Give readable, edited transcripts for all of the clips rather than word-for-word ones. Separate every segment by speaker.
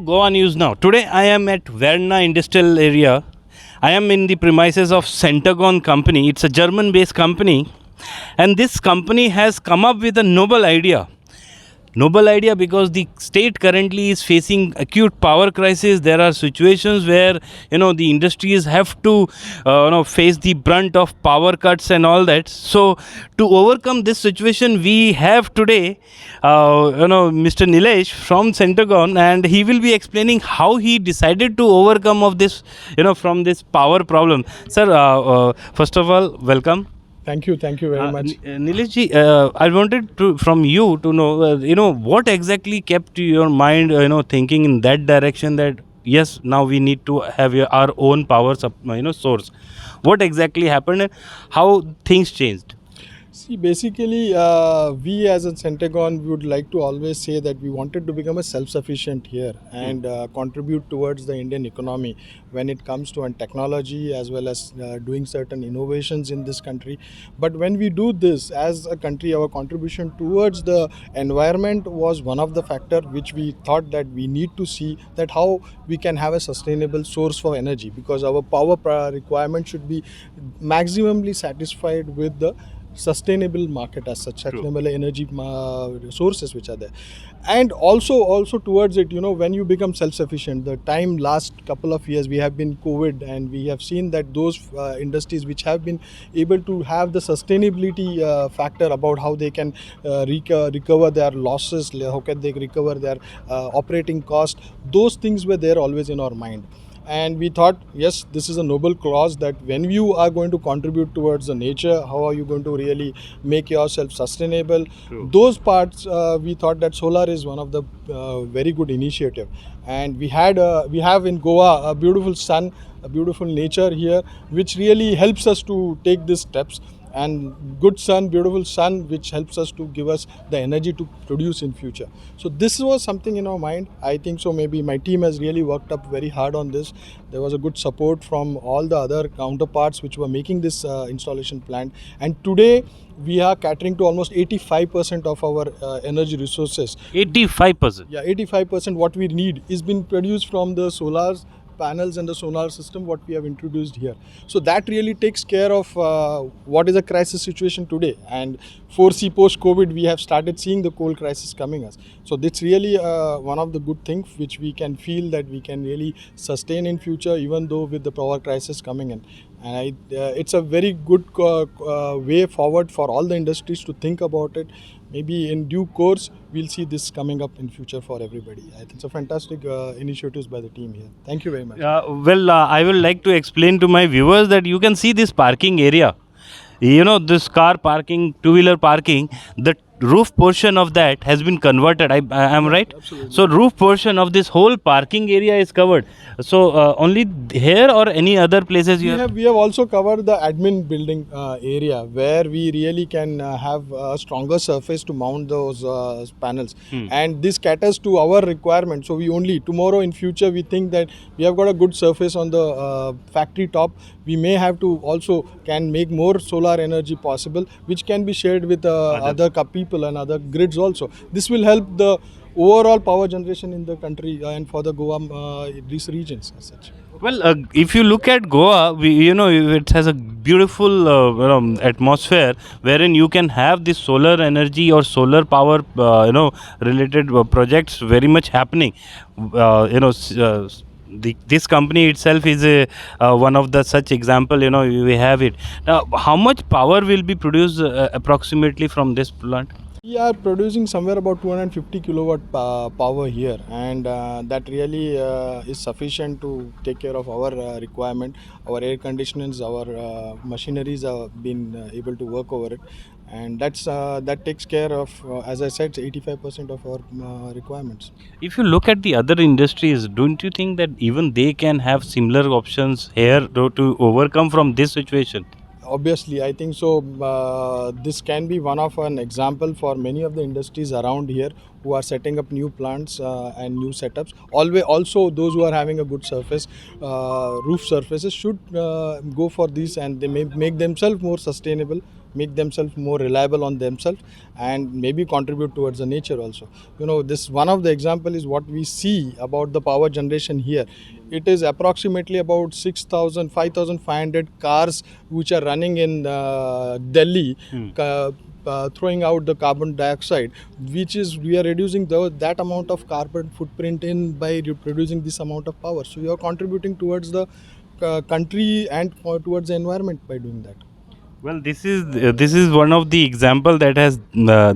Speaker 1: to Goa News Now. Today I am at Verna Industrial Area. I am in the premises of Syntegon company. It's a German-based company, and this company has come up with a noble idea. Noble idea because the state currently is facing acute power crisis. There are situations where the industries have to face the brunt of power cuts and all that. So to overcome this situation, we have today Mr. Nilesh from Syntegon, and he will be explaining how he decided to overcome of this from this power problem. Sir, first of all, welcome.
Speaker 2: Thank you very much.
Speaker 1: Nilesh ji, I wanted to from you to know, what exactly kept your mind, thinking in that direction that yes, now we need to have our own power, source. What exactly happened and how things changed?
Speaker 2: See, basically, we as a Syntegon would like to always say that we wanted to become a self-sufficient here and contribute towards the Indian economy when it comes to technology as well as doing certain innovations in this country. But when we do this as a country, our contribution towards the environment was one of the factor which we thought that we need to see that how we can have a sustainable source for energy, because our power requirement should be maximally satisfied with the sustainable market as such, sustainable energy sources which are there. And also towards it, when you become self-sufficient, the time last couple of years we have been COVID, and we have seen that those industries which have been able to have the sustainability factor about how they can recover their losses, how can they recover their operating cost, those things were there always in our mind. And we thought, yes, this is a noble cause that when you are going to contribute towards the nature, how are you going to really make yourself sustainable?
Speaker 1: True.
Speaker 2: Those parts, we thought that solar is one of the very good initiative. And we have in Goa a beautiful sun, a beautiful nature here, which really helps us to take these steps. And good sun, beautiful sun, which helps us to give us the energy to produce in future. So this was something in our mind. I think so maybe my team has really worked up very hard on this. There was a good support from all the other counterparts which were making this installation plant. And today we are catering to almost 85% of our energy resources.
Speaker 1: 85%.
Speaker 2: Yeah, 85% what we need is been produced from the solar panels and the solar system what we have introduced here. So that really takes care of what is a crisis situation today. And foresee post-COVID, we have started seeing the coal crisis coming us. So that's really one of the good things which we can feel that we can really sustain in future, even though with the power crisis coming in. And it's a very good way forward for all the industries to think about it. Maybe in due course, we'll see this coming up in future for everybody. I think it's a fantastic initiatives by the team here. Thank you very much.
Speaker 1: I will like to explain to my viewers that you can see this parking area. This car parking, two-wheeler parking, the roof portion of that has been converted. I am right?
Speaker 2: Absolutely.
Speaker 1: So roof portion of this whole parking area is covered. So only here or any other places you have?
Speaker 2: We have also covered the admin building area where we really can have a stronger surface to mount those panels. And this caters to our requirement. So we only tomorrow in future we think that we have got a good surface on the factory top. We may have to also can make more solar energy possible, which can be shared with other people and other grids also. This will help the overall power generation in the country and for the Goa these regions as such.
Speaker 1: Well, if you look at Goa, it has a beautiful atmosphere wherein you can have this solar energy or solar power, related projects very much happening. This company itself is one of the such example. We have it. Now, how much power will be produced approximately from this plant?
Speaker 2: We are producing somewhere about 250 kilowatt power here, and that really is sufficient to take care of our requirement. Our air conditioners, our machineries have been able to work over it, and that takes care of, as I said, 85% of our requirements.
Speaker 1: If you look at the other industries, don't you think that even they can have similar options here to overcome from this situation?
Speaker 2: Obviously, I think so. This can be one of an example for many of the industries around here who are setting up new plants and new setups. Also, those who are having a good surface, roof surfaces should go for these, and they may make themselves more sustainable make themselves more reliable on themselves, and maybe contribute towards the nature also. This one of the example is what we see about the power generation here. It is approximately about 6,000, 5,500 cars which are running in Delhi, throwing out the carbon dioxide, which is we are reducing that amount of carbon footprint in by producing this amount of power. So you are contributing towards the country and towards the environment by doing that.
Speaker 1: Well, this is one of the example that has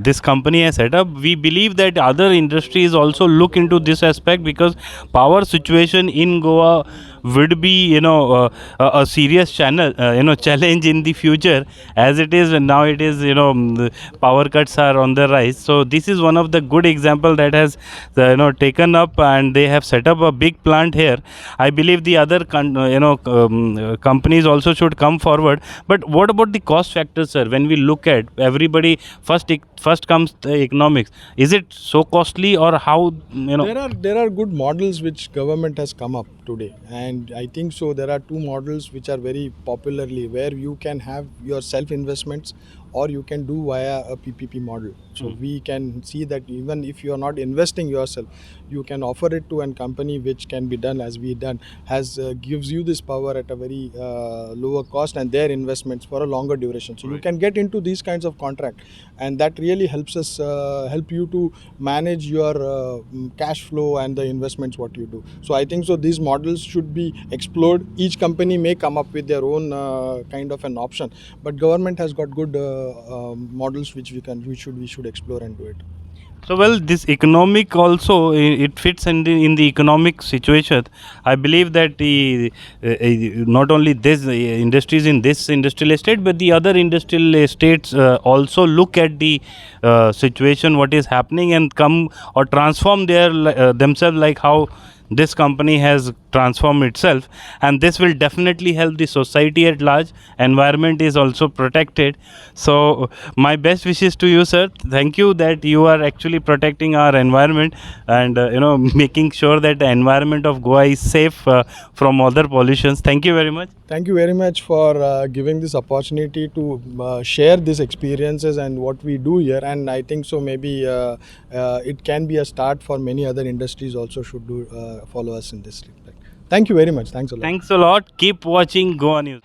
Speaker 1: this company has set up. We believe that other industries also look into this aspect, because power situation in Goa would be a serious challenge in the future, as it is now. It is the power cuts are on the rise. So this is one of the good example that has taken up, and they have set up a big plant here. I believe the other companies also should come forward. But what about the cost factor, sir? When we look at everybody, first comes the economics. Is it so costly, or how?
Speaker 2: There are good models which government has come up today, and I think so there are two models which are very popularly, where you can have your self investments, or you can do via a PPP model. So we can see that even if you are not investing yourself, you can offer it to a company, which can be done as we done, has gives you this power at a very lower cost, and their investments for a longer duration. So you can get into these kinds of contract, and that really helps us help you to manage your cash flow and the investments what you do. So I think so these models should be explored. Each company may come up with their own kind of an option, but government has got good models which we should explore and do it.
Speaker 1: So well, this economic also, it fits in the economic situation. I believe that not only this industries in this industrial estate, but the other industrial estates also look at the situation what is happening, and come or transform their themselves, like how this company has transformed itself. And this will definitely help the society at large. Environment is also protected. So my best wishes to you, sir. Thank you that you are actually protecting our environment, and making sure that the environment of Goa is safe from other pollutions. Thank you very much.
Speaker 2: Thank you very much for giving this opportunity to share these experiences and what we do here. And I think so maybe it can be a start for many other industries also should do follow us in this respect. Thank you very much. Thanks a lot.
Speaker 1: Thanks a lot. Keep watching Goa News.